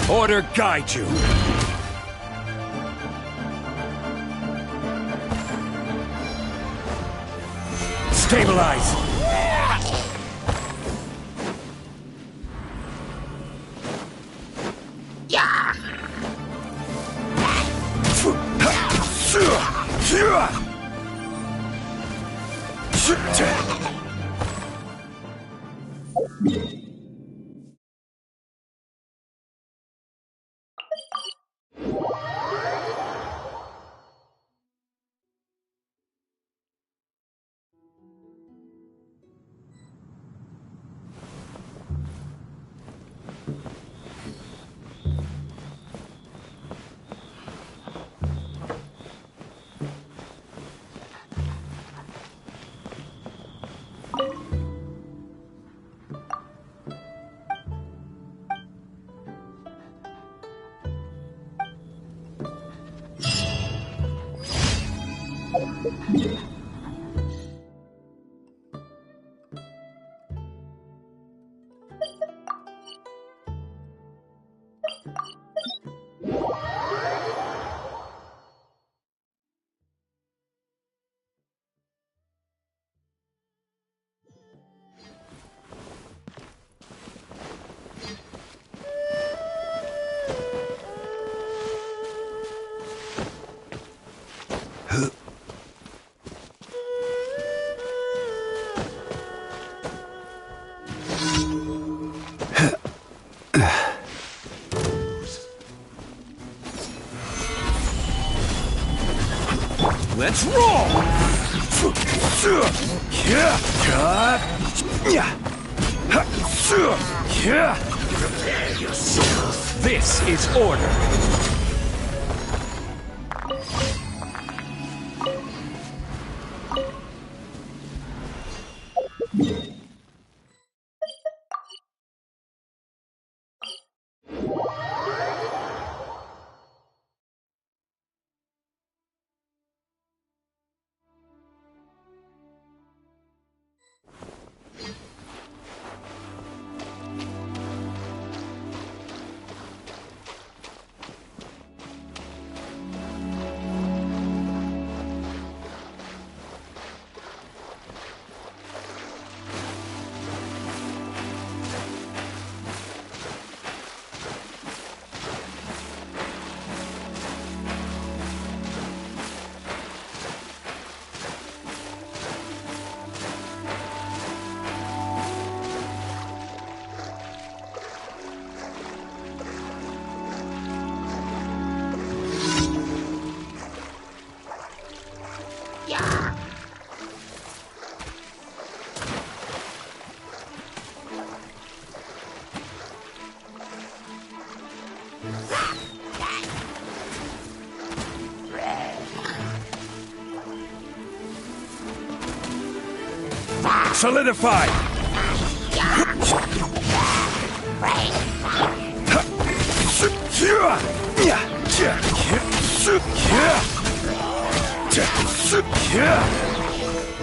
Order guide you. Stabilize. Let's roll! Prepare yourself. This is order. Solidify!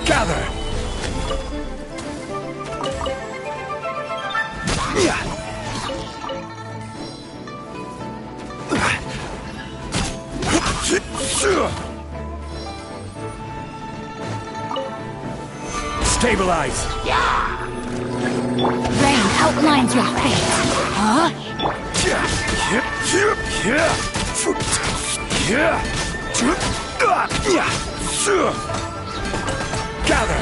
Gather! Stabilize! Rain outlines your fate. Huh? Gather!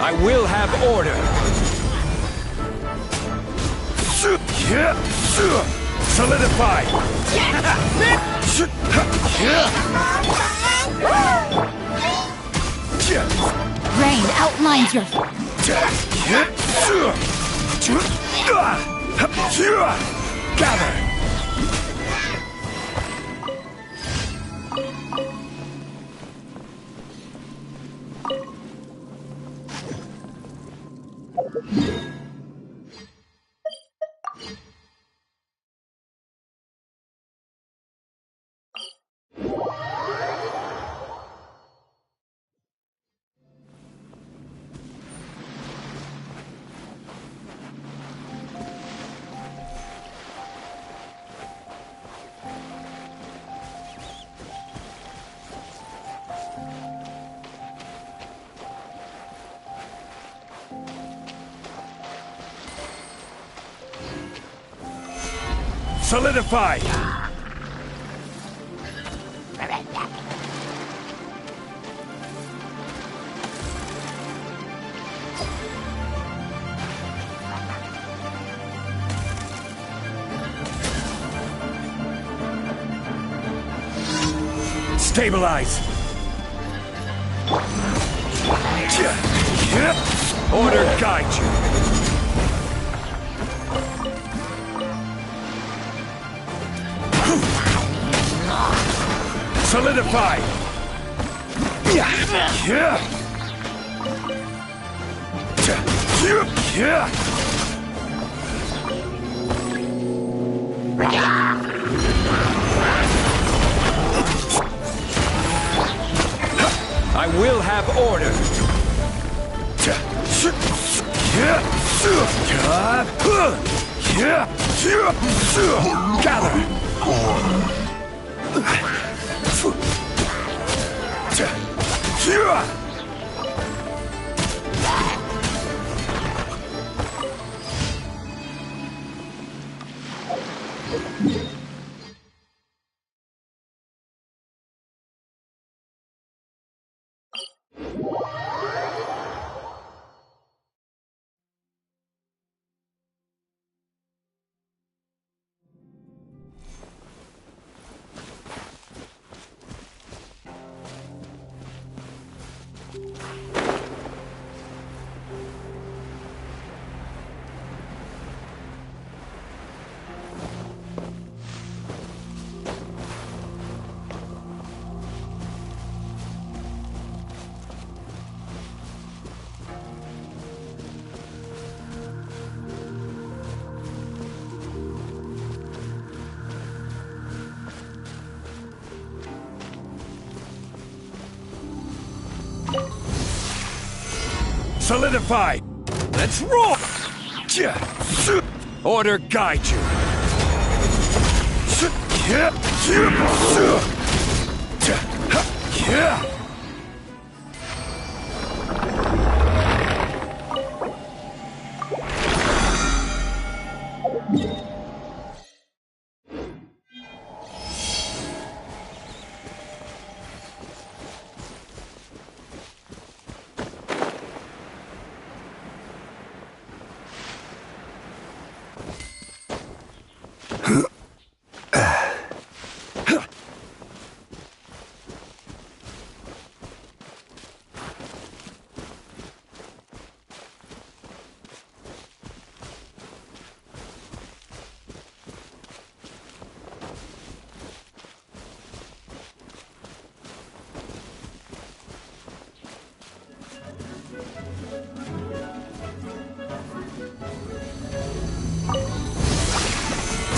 I will have order! Solidify! Rain outlines your Gather! Solidify! Stabilize! Order guide you! Solidify! I will have order! Gather! Solidify! Let's roll! Order guide you!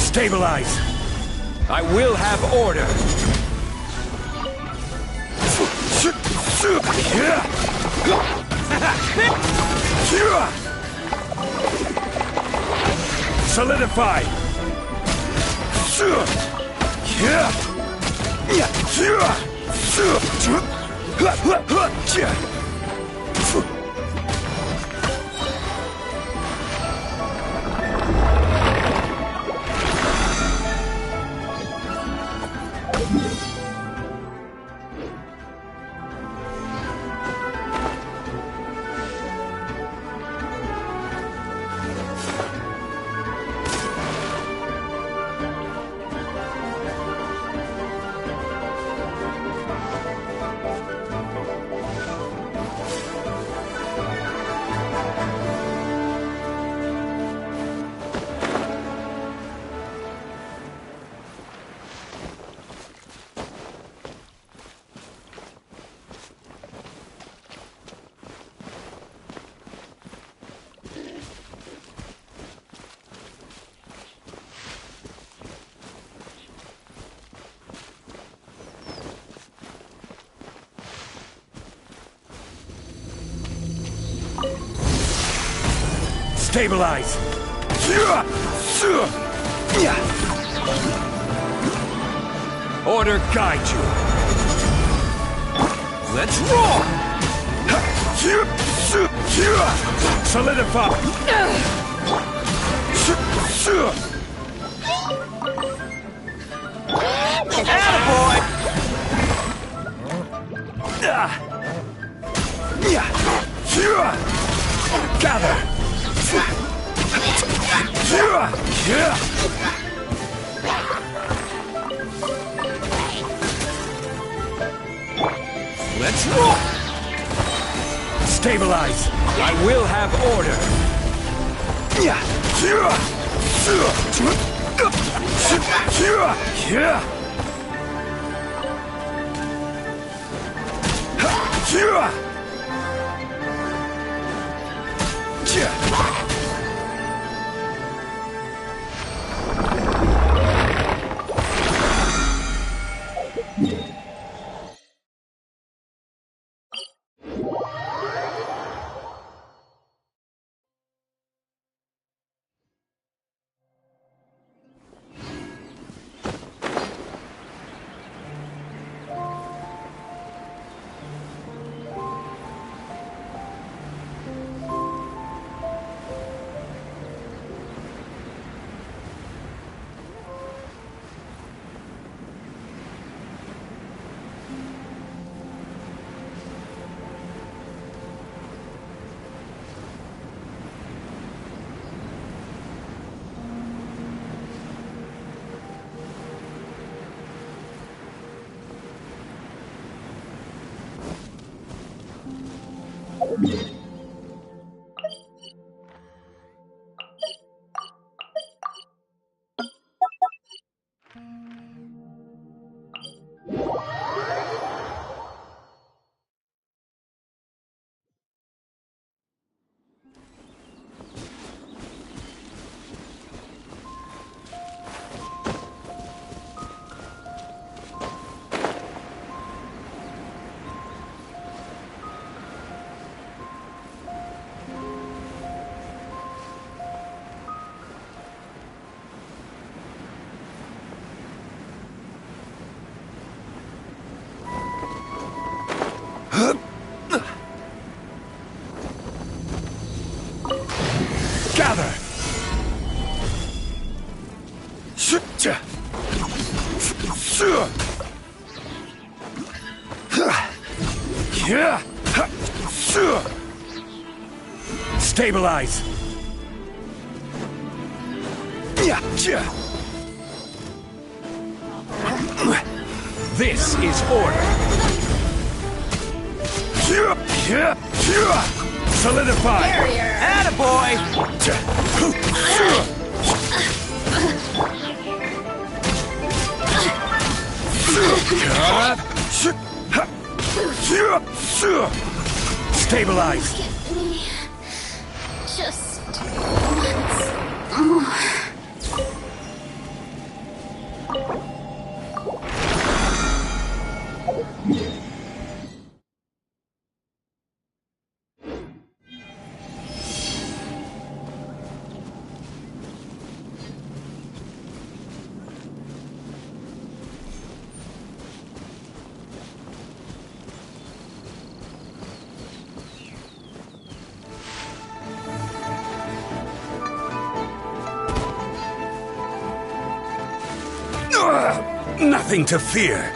Stabilize! I will have order! Solidify! Stabilize! Order guide you! Let's roar! Solidify! Attaboy! Gather! Let's roll! Stabilize! I will have order! Gather! Stabilize! This is order! Solidify! Attaboy! Stabilize! Just once more. Nothing to fear.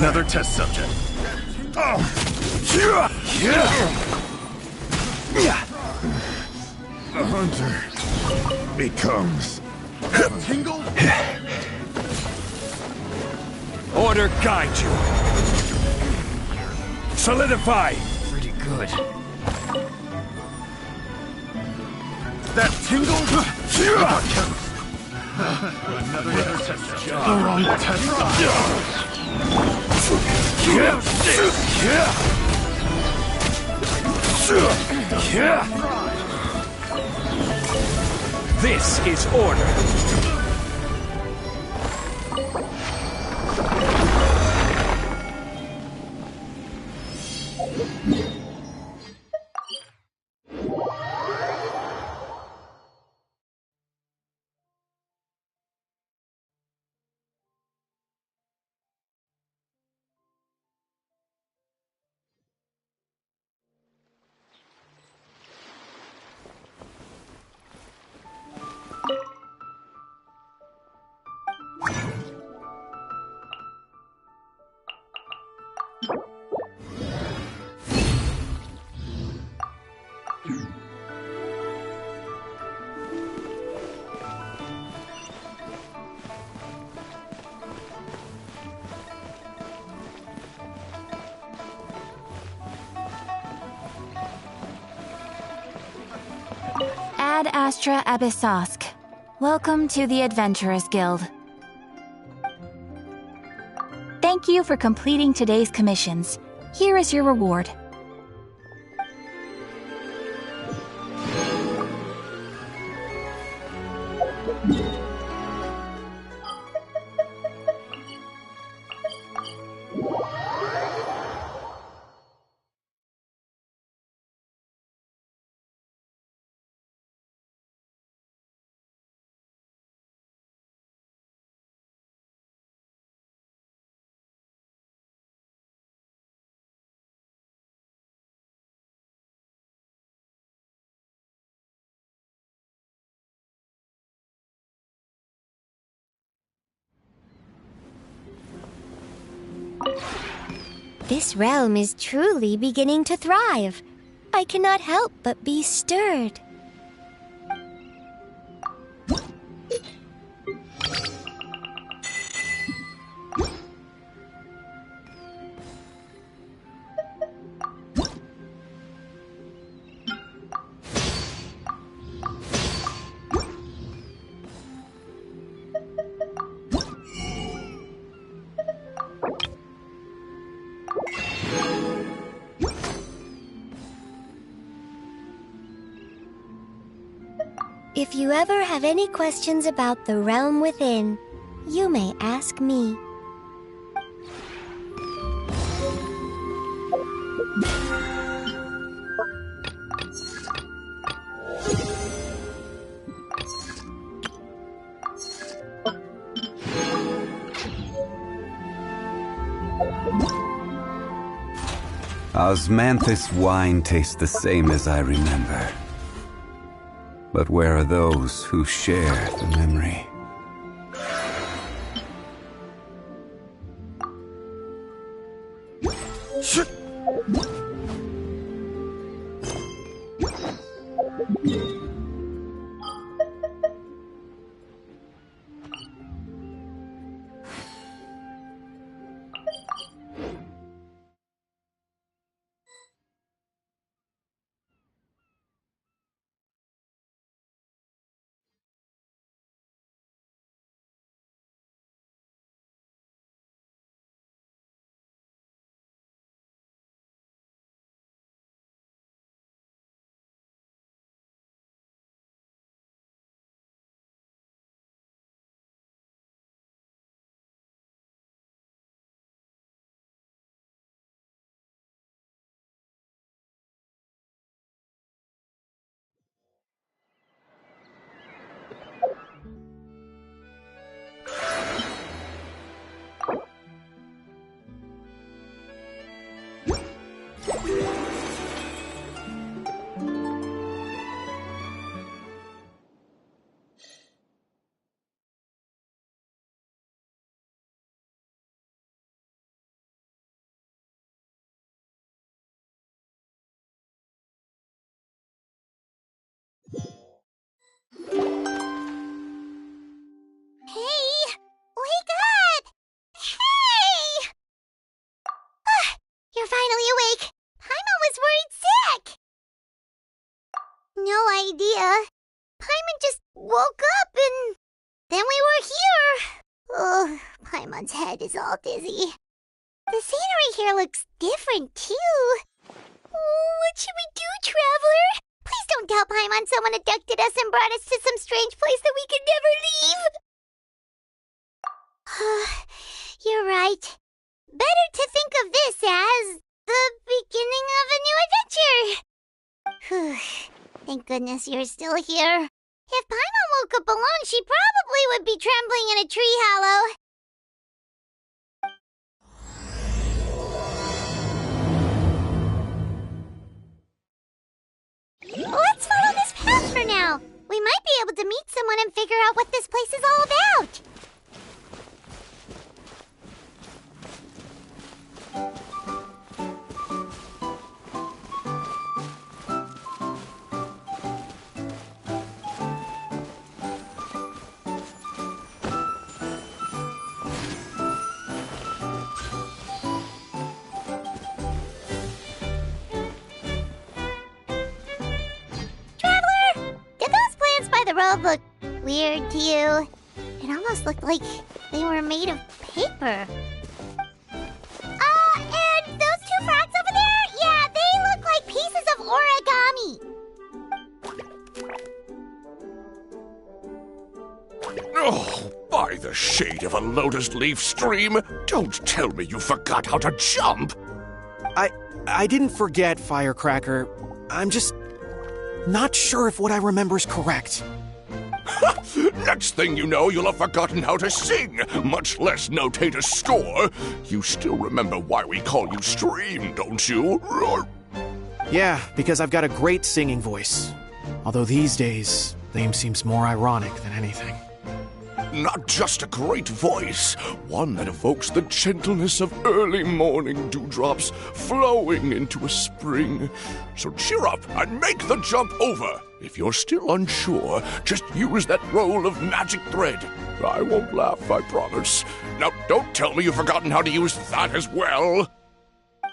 Another test subject. The hunter becomes Tingle? Order guide you. Solidify. Pretty good. That tingle? Another test subject. The wrong test This is order. Ad Astra Abyssosk. Welcome to the Adventurers Guild. Thank you for completing today's commissions. Here is your reward. This realm is truly beginning to thrive. I cannot help but be stirred. If you ever have any questions about the realm within, you may ask me. Osmanthus wine tastes the same as I remember. But where are those who share the memory? Hey! Wake up! Hey! Ah, you're finally awake. Paimon was worried sick. No idea. Paimon just woke up and then we were here. Oh, Paimon's head is all dizzy. The scenery here looks different too. Oh, what should we do, Traveler? Please don't tell Paimon someone abducted us and brought us to some strange place that we could never leave. You're right. Better to think of this as the beginning of a new adventure. Thank goodness you're still here. If Paimon woke up alone, she probably would be trembling in a tree hollow. Let's follow this path for now. We might be able to meet someone and figure out what this place is all about. The road looked weird to you. It almost looked like they were made of paper. And those two frogs over there? Yeah, they look like pieces of origami. Oh, by the shade of a lotus leaf stream, don't tell me you forgot how to jump! I didn't forget, Firecracker. I'm just not sure if what I remember is correct. Next thing you know, you'll have forgotten how to sing, much less notate a score. You still remember why we call you Stream, don't you? Yeah, because I've got a great singing voice. Although these days, name seems more ironic than anything. Not just a great voice, one that evokes the gentleness of early morning dewdrops flowing into a spring. So cheer up and make the jump over. If you're still unsure, just use that roll of magic thread. I won't laugh, I promise. Now, don't tell me you've forgotten how to use that as well.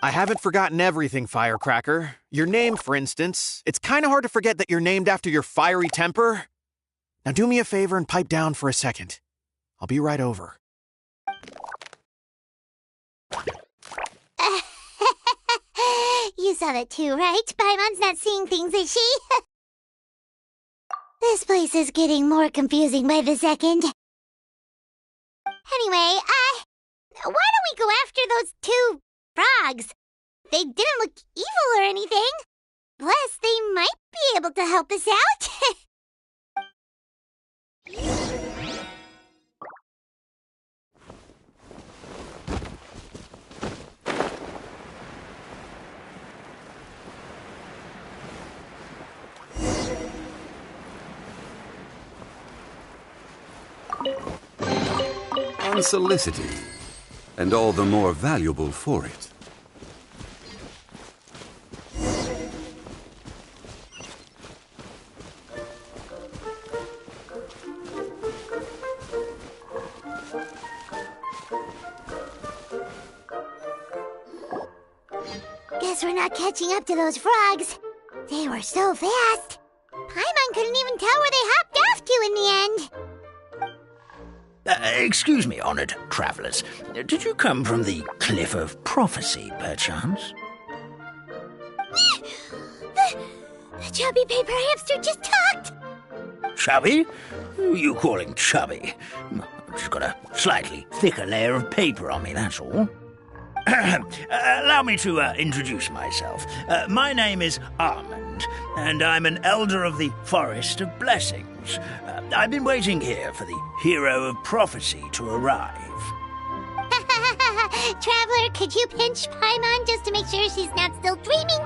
I haven't forgotten everything, Firecracker. Your name, for instance. It's kind of hard to forget that you're named after your fiery temper. Now do me a favor and pipe down for a second. I'll be right over. You saw that too, right? Paimon's not seeing things, is she? This place is getting more confusing by the second. Anyway, why don't we go after those two frogs? They didn't look evil or anything. Plus, they might be able to help us out. Unsolicited, and all the more valuable for it. Guess we're not catching up to those frogs. They were so fast. Paimon couldn't even tell where they hopped off to in the end. Excuse me, honored travelers. Did you come from the Cliff of Prophecy, perchance? The chubby paper hamster just talked. Chubby? Who are you calling chubby? I've just got a slightly thicker layer of paper on me, that's all. Allow me to introduce myself. My name is Armand, and I'm an elder of the Forest of Blessings. I've been waiting here for the Hero of Prophecy to arrive. Traveler, could you pinch Paimon just to make sure she's not still dreaming?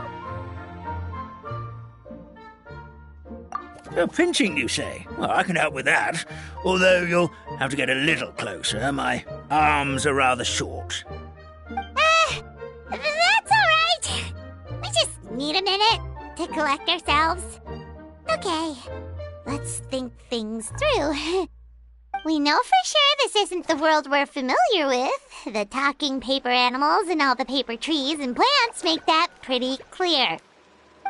Pinching, you say? Well, I can help with that. Although you'll have to get a little closer. My arms are rather short. That's alright. We just need a minute to collect ourselves. Okay, let's think things through. We know for sure this isn't the world we're familiar with. The talking paper animals and all the paper trees and plants make that pretty clear.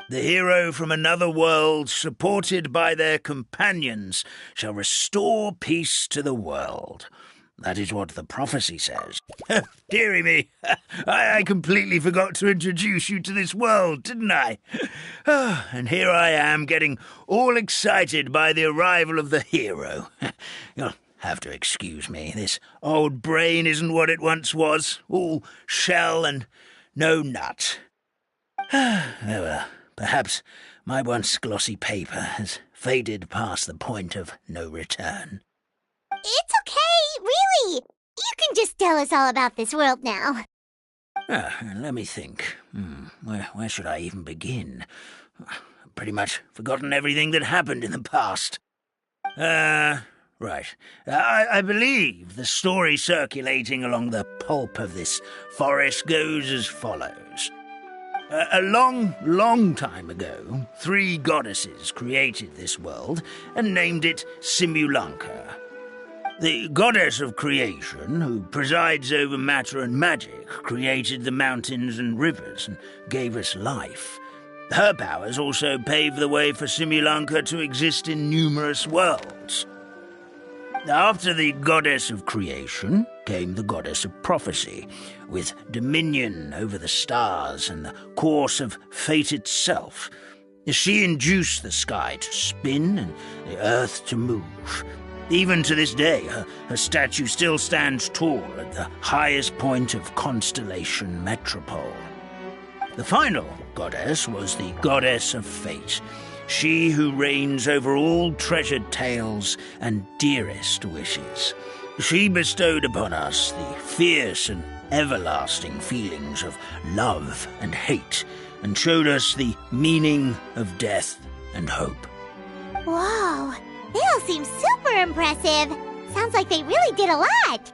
The hero from another world, supported by their companions, shall restore peace to the world. That is what the prophecy says. Dearie me, I completely forgot to introduce you to this world, didn't I? And here I am, getting all excited by the arrival of the hero. You'll have to excuse me. This old brain isn't what it once was, all shell and no nut. Oh well. Perhaps my once glossy paper has faded past the point of no return. It's okay, really. You can just tell us all about this world now. Let me think. Where should I even begin? I've pretty much forgotten everything that happened in the past. Right. I believe the story circulating along the pulp of this forest goes as follows. A long time ago, 3 goddesses created this world and named it Simulanka. The goddess of creation, who presides over matter and magic, created the mountains and rivers and gave us life. Her powers also paved the way for Simulanka to exist in numerous worlds. After the goddess of creation came the goddess of prophecy, with dominion over the stars and the course of fate itself. She induced the sky to spin and the earth to move. Even to this day, her statue still stands tall at the highest point of Constellation Metropole. The final goddess was the goddess of fate, she who reigns over all treasured tales and dearest wishes. She bestowed upon us the fierce and everlasting feelings of love and hate, and showed us the meaning of death and hope. Whoa, they all seem super impressive. Sounds like they really did a lot.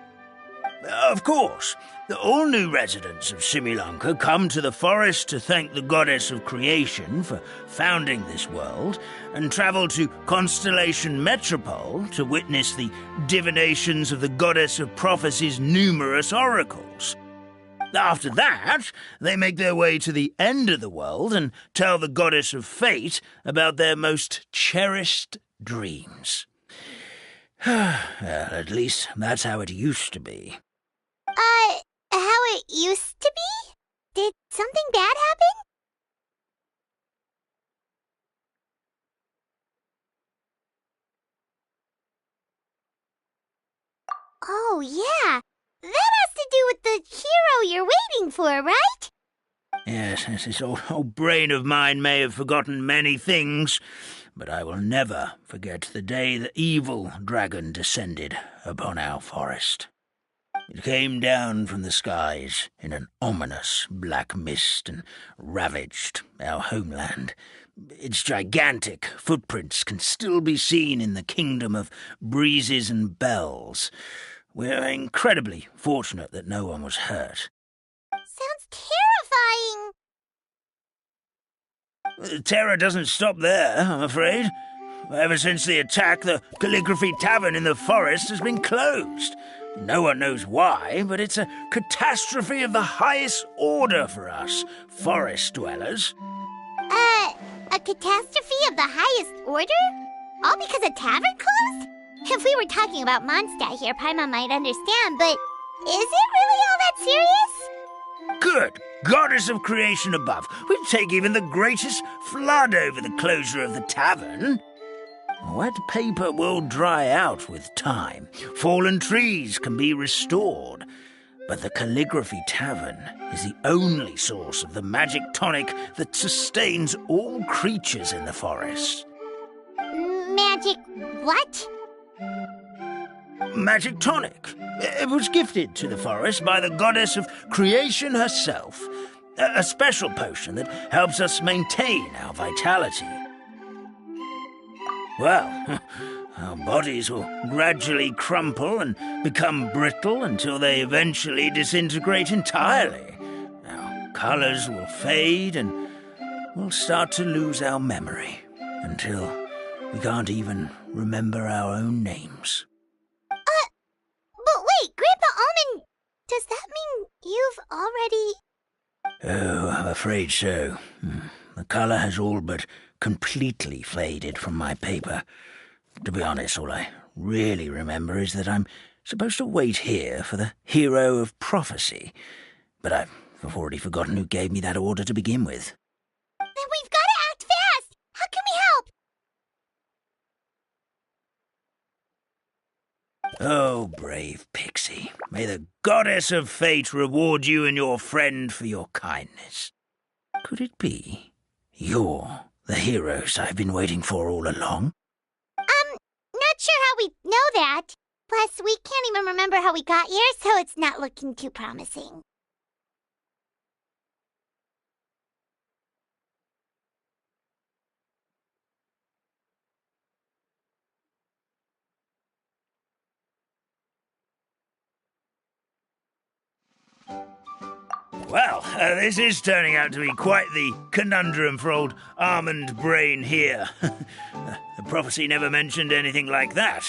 Of course, all new residents of Simulanka come to the forest to thank the goddess of creation for founding this world, and travel to Constellation Metropole to witness the divinations of the goddess of prophecy's numerous oracles. After that, they make their way to the end of the world and tell the goddess of fate about their most cherished dreams. Well, at least that's how it used to be. How it used to be? Did something bad happen? Oh, yeah. That has to do with the hero you're waiting for, right? Yes, this old brain of mine may have forgotten many things, but I will never forget the day the evil dragon descended upon our forest. It came down from the skies in an ominous black mist and ravaged our homeland. Its gigantic footprints can still be seen in the kingdom of breezes and bells. We're incredibly fortunate that no one was hurt. Sounds terrifying. Terror doesn't stop there, I'm afraid. Ever since the attack, the Calligraphy Tavern in the forest has been closed. No one knows why, but it's a catastrophe of the highest order for us, forest dwellers. A catastrophe of the highest order? All because a tavern closed? If we were talking about Mondstadt here, Paimon might understand, but is it really all that serious? Good goddess of creation above, we'd take even the greatest flood over the closure of the tavern. Wet paper will dry out with time. Fallen trees can be restored. But the Calligraphy Tavern is the only source of the magic tonic that sustains all creatures in the forest. Magic what? magic tonic. It was gifted to the forest by the goddess of creation herself. A special potion that helps us maintain our vitality. Well, our bodies will gradually crumple and become brittle until they eventually disintegrate entirely. Our colors will fade and we'll start to lose our memory until we can't even remember our own names. But wait, Grandpa Almond, does that mean you've already... Oh, I'm afraid so. The color has all but completely faded from my paper. To be honest, all I really remember is that I'm supposed to wait here for the hero of prophecy. But I've already forgotten who gave me that order to begin with. Then we've got to act fast! How can we help? Oh, brave Pixie, may the goddess of fate reward you and your friend for your kindness. Could it be you're the heroes I've been waiting for all along? Not sure how we know that. Plus, we can't even remember how we got here, so it's not looking too promising. Well, this is turning out to be quite the conundrum for old Almond Brain here. The prophecy never mentioned anything like that.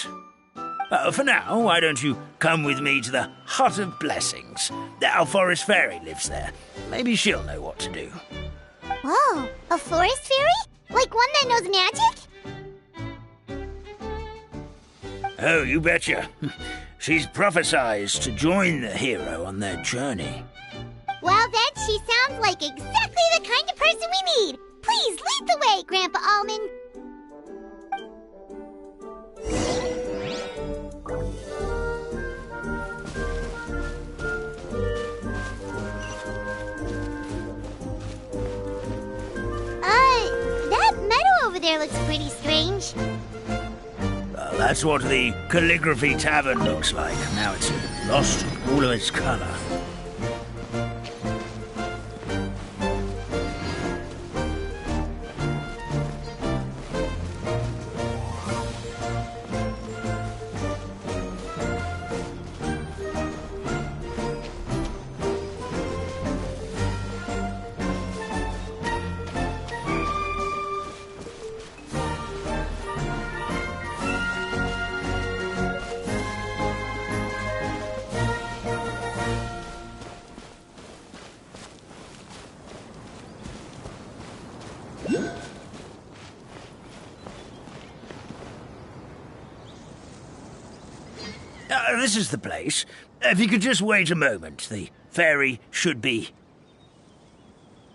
For now, why don't you come with me to the Hut of Blessings? Our forest fairy lives there. Maybe she'll know what to do. Whoa, a forest fairy? Like one that knows magic? Oh, you betcha. She's prophesized to join the hero on their journey. Well, then she sounds like exactly the kind of person we need. Please lead the way, Grandpa Almond. That meadow over there looks pretty strange. Well, that's what the Calligraphy Tavern looks like. Now it's lost all of its color. This is the place. If you could just wait a moment, the fairy should be...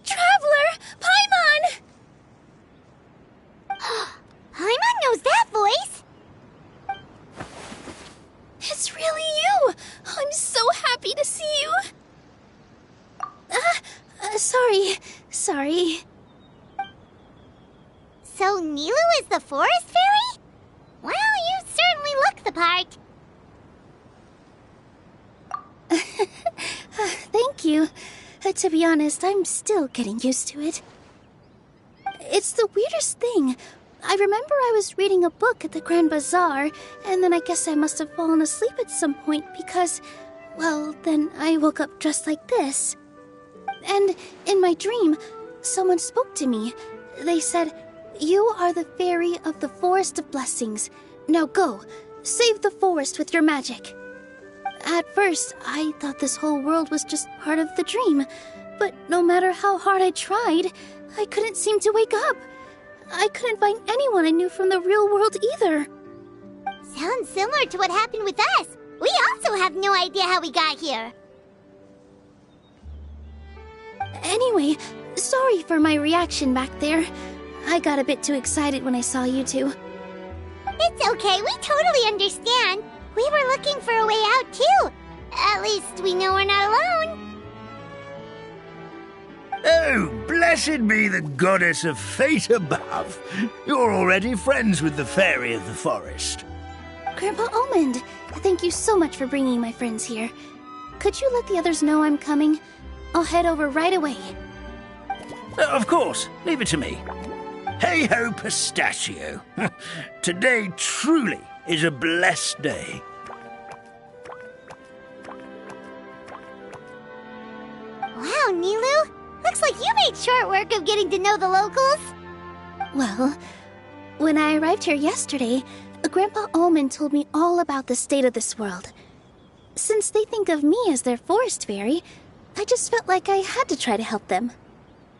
Traveler! Paimon! Paimon knows that voice! It's really you! I'm so happy to see you! Sorry. So Nilu is the forest fairy? Well, you certainly look the part. Thank you. To be honest, I'm still getting used to it. It's the weirdest thing. I remember I was reading a book at the Grand Bazaar, and then I guess I must have fallen asleep at some point because, well, then I woke up just like this. And in my dream, someone spoke to me. They said, "You are the fairy of the Forest of Blessings. Now go, save the forest with your magic." At first, I thought this whole world was just part of the dream, but no matter how hard I tried, I couldn't seem to wake up. I couldn't find anyone I knew from the real world either. Sounds similar to what happened with us. We also have no idea how we got here. Anyway, sorry for my reaction back there. I got a bit too excited when I saw you two. It's okay, we totally understand. We were looking for a way out, too. At least we know we're not alone. Oh, blessed be the goddess of fate above. You're already friends with the fairy of the forest. Grandpa Almond, thank you so much for bringing my friends here. Could you let the others know I'm coming? I'll head over right away. Of course. Leave it to me. Hey-ho, pistachio. Today truly is a blessed day. Wow, Nilu! Looks like you made short work of getting to know the locals. Well, when I arrived here yesterday, Grandpa Almond told me all about the state of this world. Since they think of me as their forest fairy, I just felt like I had to try to help them.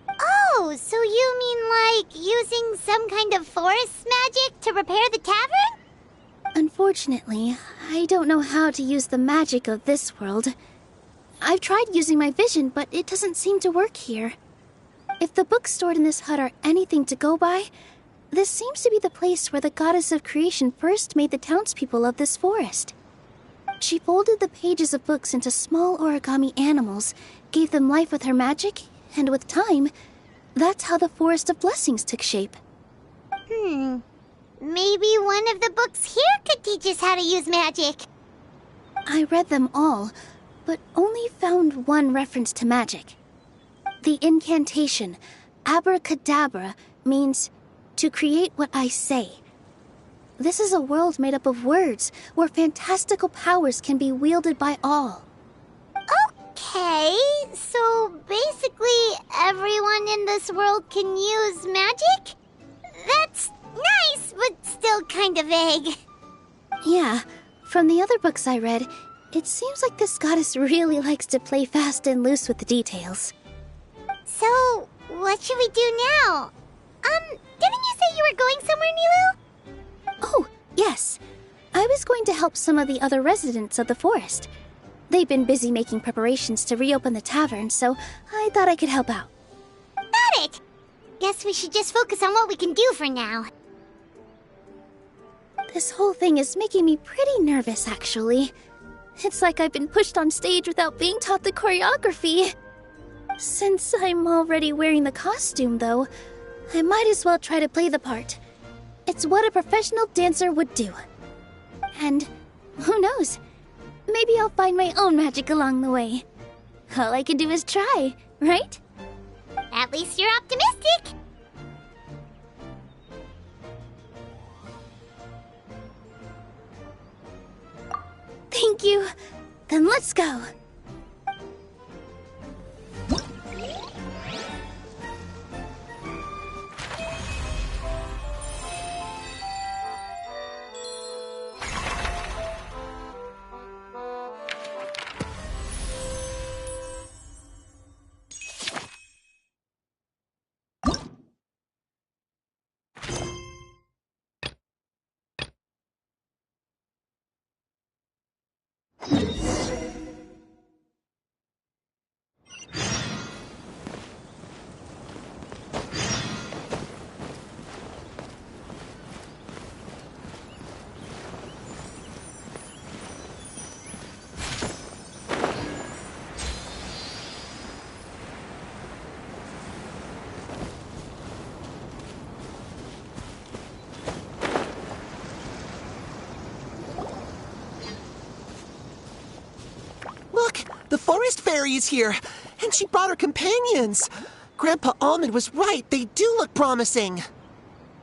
Oh, so you mean like using some kind of forest magic to repair the tavern? Unfortunately, I don't know how to use the magic of this world. I've tried using my vision, but it doesn't seem to work here. If the books stored in this hut are anything to go by, this seems to be the place where the goddess of creation first made the townspeople of this forest. She folded the pages of books into small origami animals, gave them life with her magic, and with time, that's how the Forest of Blessings took shape. Maybe one of the books here could teach us how to use magic. I read them all, but only found one reference to magic. The incantation, abracadabra, means to create what I say. This is a world made up of words, where fantastical powers can be wielded by all. Okay, so basically everyone in this world can use magic? That's nice, but still kind of vague. Yeah, from the other books I read, it seems like this goddess really likes to play fast and loose with the details. So, what should we do now? Didn't you say you were going somewhere, Nilu? Oh, yes. I was going to help some of the other residents of the forest. They've been busy making preparations to reopen the tavern, so I thought I could help out. Got it! Guess we should just focus on what we can do for now. This whole thing is making me pretty nervous, actually. It's like I've been pushed on stage without being taught the choreography. Since I'm already wearing the costume, though, I might as well try to play the part. It's what a professional dancer would do. And who knows? Maybe I'll find my own magic along the way. All I can do is try, right? At least you're optimistic. Thank you. Then let's go. The forest fairy is here, and she brought her companions. Grandpa Almond was right. They do look promising.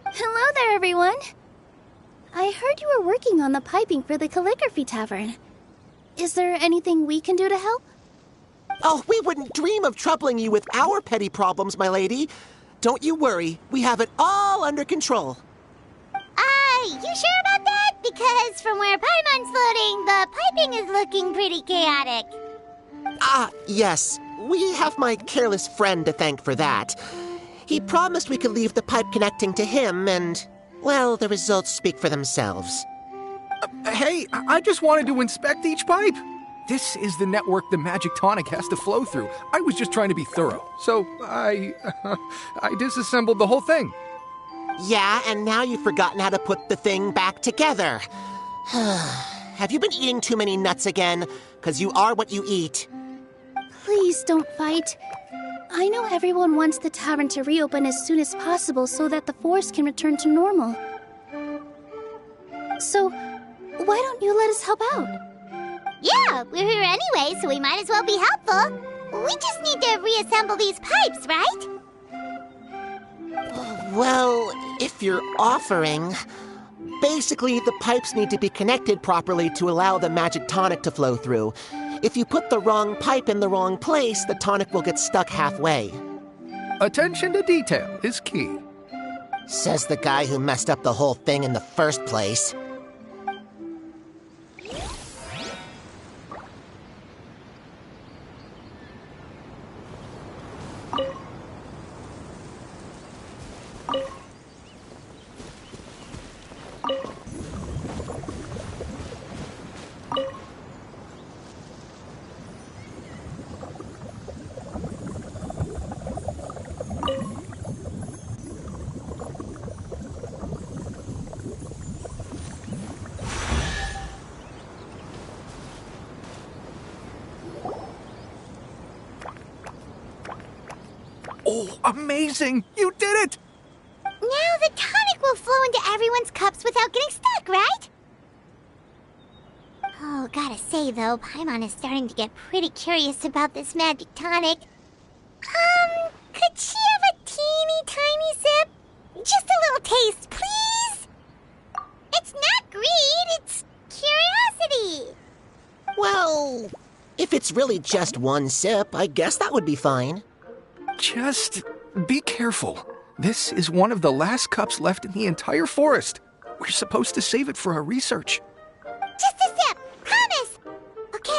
Hello there, everyone. I heard you were working on the piping for the calligraphy tavern. Is there anything we can do to help? Oh, we wouldn't dream of troubling you with our petty problems, my lady. Don't you worry. We have it all under control. You sure about that? Because from where Paimon's floating, the piping is looking pretty chaotic. Yes. We have my careless friend to thank for that. He promised we could leave the pipe connecting to him, and, well, the results speak for themselves. Hey, I just wanted to inspect each pipe. This is the network the magic tonic has to flow through. I was just trying to be thorough, so I disassembled the whole thing. Yeah, and now you've forgotten how to put the thing back together. Have you been eating too many nuts again? 'Cause you are what you eat. Please don't fight. I know everyone wants the tavern to reopen as soon as possible so that the forest can return to normal. So, Why don't you let us help out? Yeah, we're here anyway, so we might as well be helpful. We just need to reassemble these pipes, right? Well, if you're offering... Basically, the pipes need to be connected properly to allow the magic tonic to flow through. If you put the wrong pipe in the wrong place, the tonic will get stuck halfway. Attention to detail is key. Says the guy who messed up the whole thing in the first place. Oh, amazing! You did it! Now the tonic will flow into everyone's cups without getting stuck, right? Oh, gotta say though, Paimon is starting to get pretty curious about this magic tonic. Could she have a teeny tiny sip? Just a little taste, please? It's not greed, it's curiosity. Well, if it's really just one sip, I guess that would be fine. Just be careful. This is one of the last cups left in the entire forest. We're supposed to save it for our research. Just a sip, promise. Okay,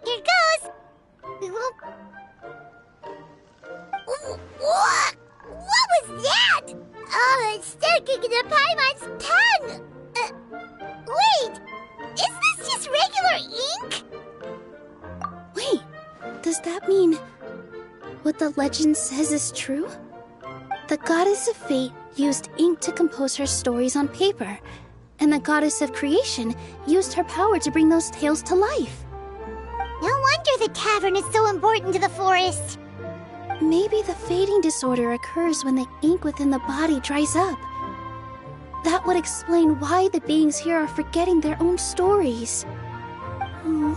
here it goes. What was that? Oh, it's sticking to Paimon's tongue. Wait, is this just regular ink? Wait, does that mean what the legend says is true? The goddess of fate used ink to compose her stories on paper, and the goddess of creation used her power to bring those tales to life. No wonder the tavern is so important to the forest. Maybe the fading disorder occurs when the ink within the body dries up. That would explain why the beings here are forgetting their own stories. Oh.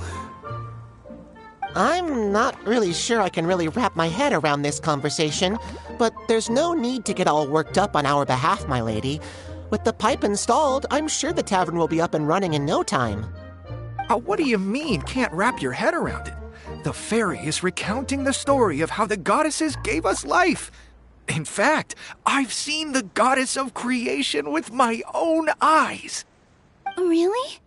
I'm not really sure I can really wrap my head around this conversation, but there's no need to get all worked up on our behalf, my lady. With the pipe installed, I'm sure the tavern will be up and running in no time. What do you mean, can't wrap your head around it? The fairy is recounting the story of how the goddesses gave us life. In fact, I've seen the goddess of creation with my own eyes. Really?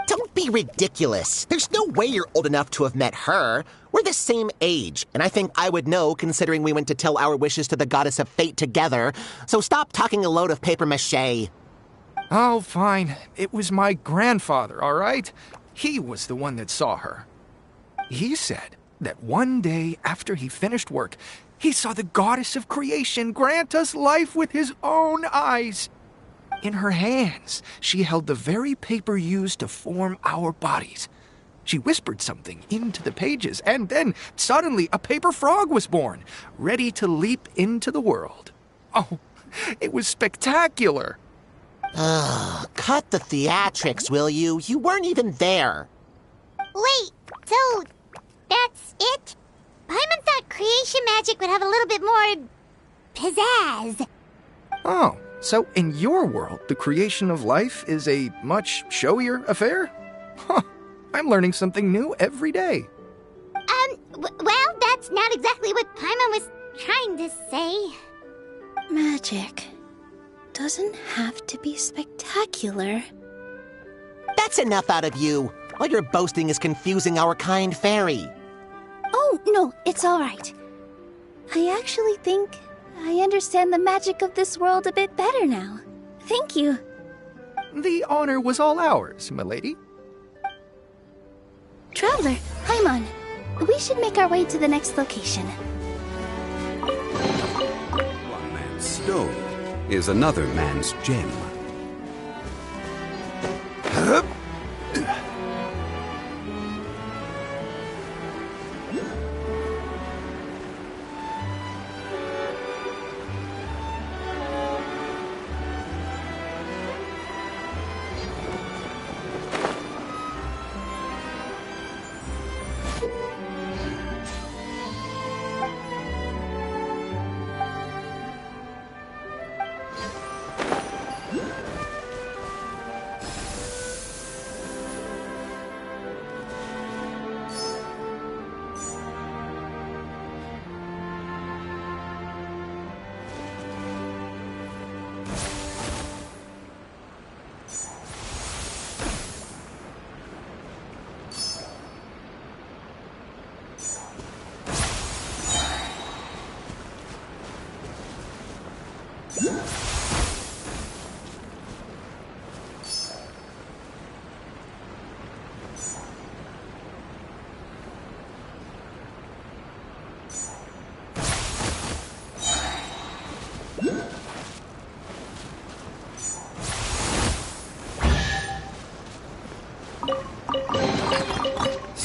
Don't be ridiculous. There's no way you're old enough to have met her. We're the same age, and I think I would know considering we went to tell our wishes to the goddess of fate together. So stop talking a load of papier-mâché. Oh, fine. It was my grandfather, all right? He was the one that saw her. He said that one day after he finished work, he saw the goddess of creation grant us life with his own eyes. In her hands, she held the very paper used to form our bodies. She whispered something into the pages, and then suddenly a paper frog was born, ready to leap into the world. Oh, it was spectacular. Cut the theatrics, will you? You weren't even there. Wait, so that's it? Paimon thought creation magic would have a little bit more pizzazz. Oh, so in your world, the creation of life is a much showier affair? Huh, I'm learning something new every day. Well, that's not exactly what Paimon was trying to say. Magic doesn't have to be spectacular. That's enough out of you. All your boasting is confusing our kind fairy. Oh, no, it's all right. I actually think I understand the magic of this world a bit better now. Thank you. The honor was all ours, milady. Traveler, Paimon, we should make our way to the next location. One man's stone is another man's gem.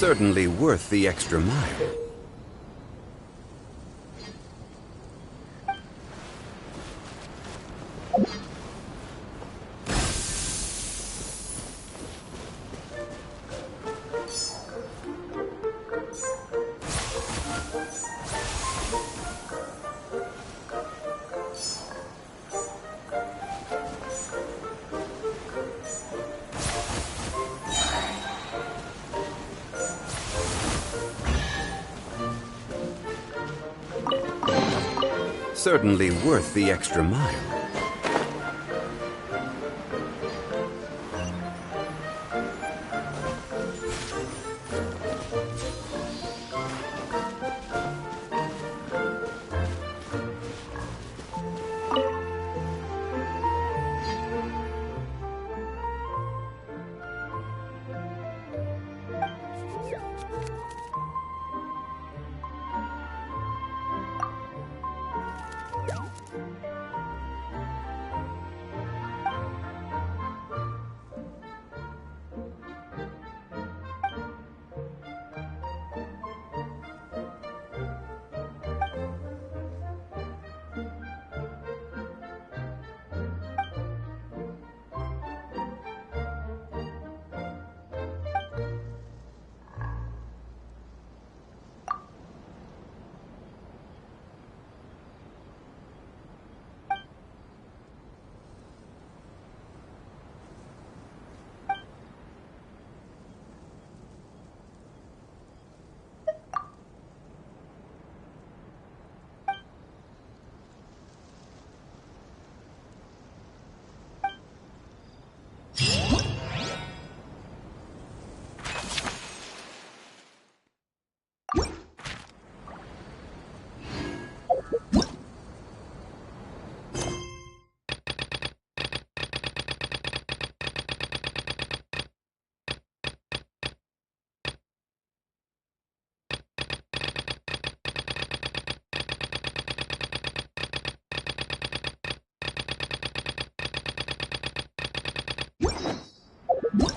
Certainly worth the extra mile. Certainly worth the extra mile.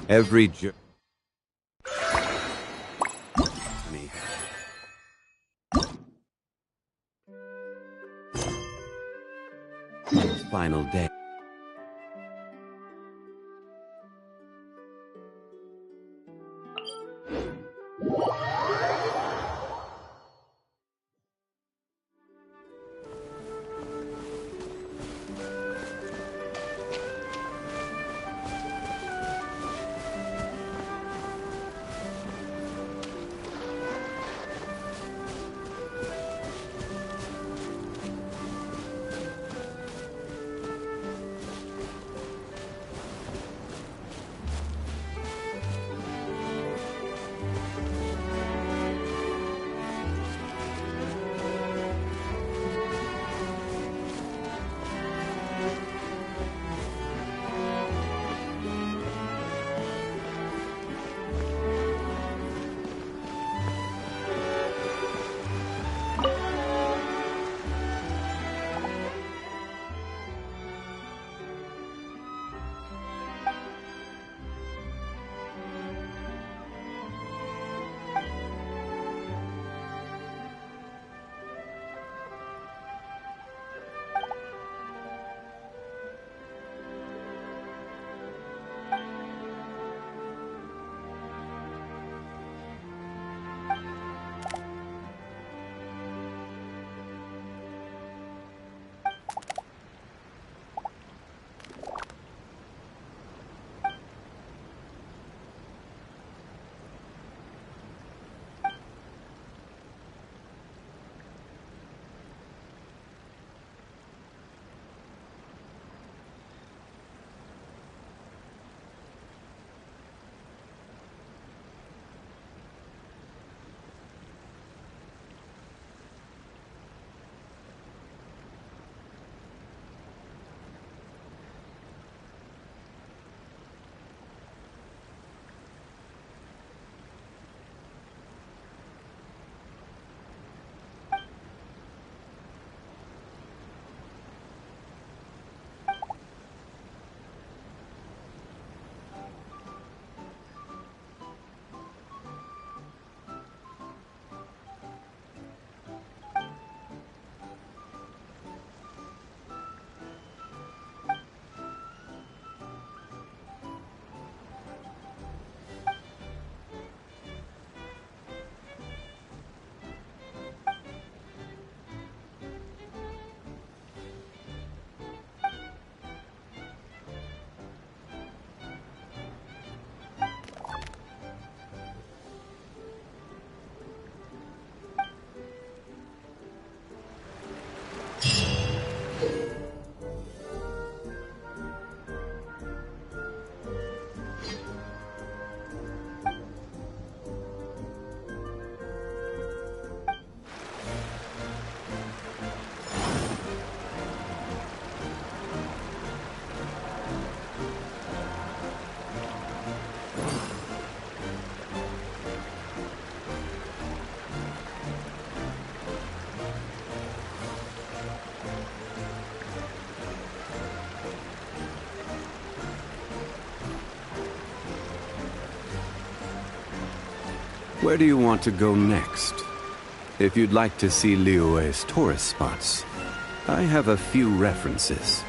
Every journey its final day. Where do you want to go next? If you'd like to see Liyue's tourist spots, I have a few references.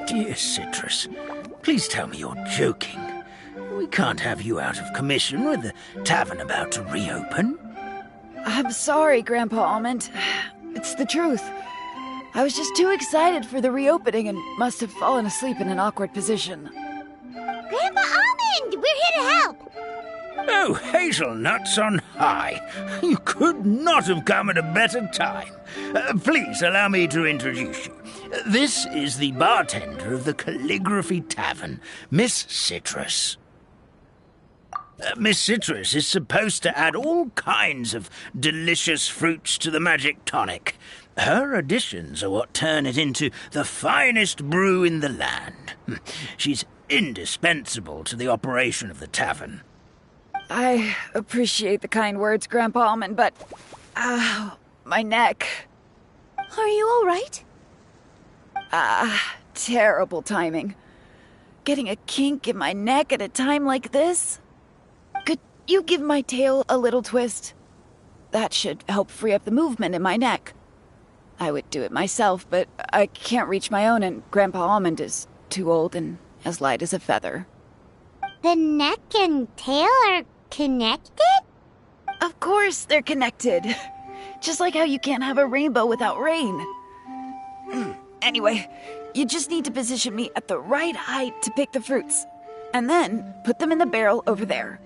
Dear Citrus, please tell me you're joking. We can't have you out of commission with the tavern about to reopen. I'm sorry, Grandpa Almond. It's the truth. I was just too excited for the reopening and must have fallen asleep in an awkward position. Grandpa Almond, we're here to help. Oh, hazelnuts on high. You could not have come at a better time. Please allow me to introduce you. This is the bartender of the Calligraphy Tavern, Miss Citrus. Miss Citrus is supposed to add all kinds of delicious fruits to the magic tonic. Her additions are what turn it into the finest brew in the land. She's indispensable to the operation of the tavern. I appreciate the kind words, Grandpa Almond, but... my neck. Are you all right? Terrible timing. Getting a kink in my neck at a time like this? Could you give my tail a little twist? That should help free up the movement in my neck. I would do it myself, but I can't reach my own, and Grandpa Almond is too old and as light as a feather. The neck and tail are connected? Of course they're connected. Just like how you can't have a rainbow without rain. Anyway, you just need to position me at the right height to pick the fruits. And then put them in the barrel over there.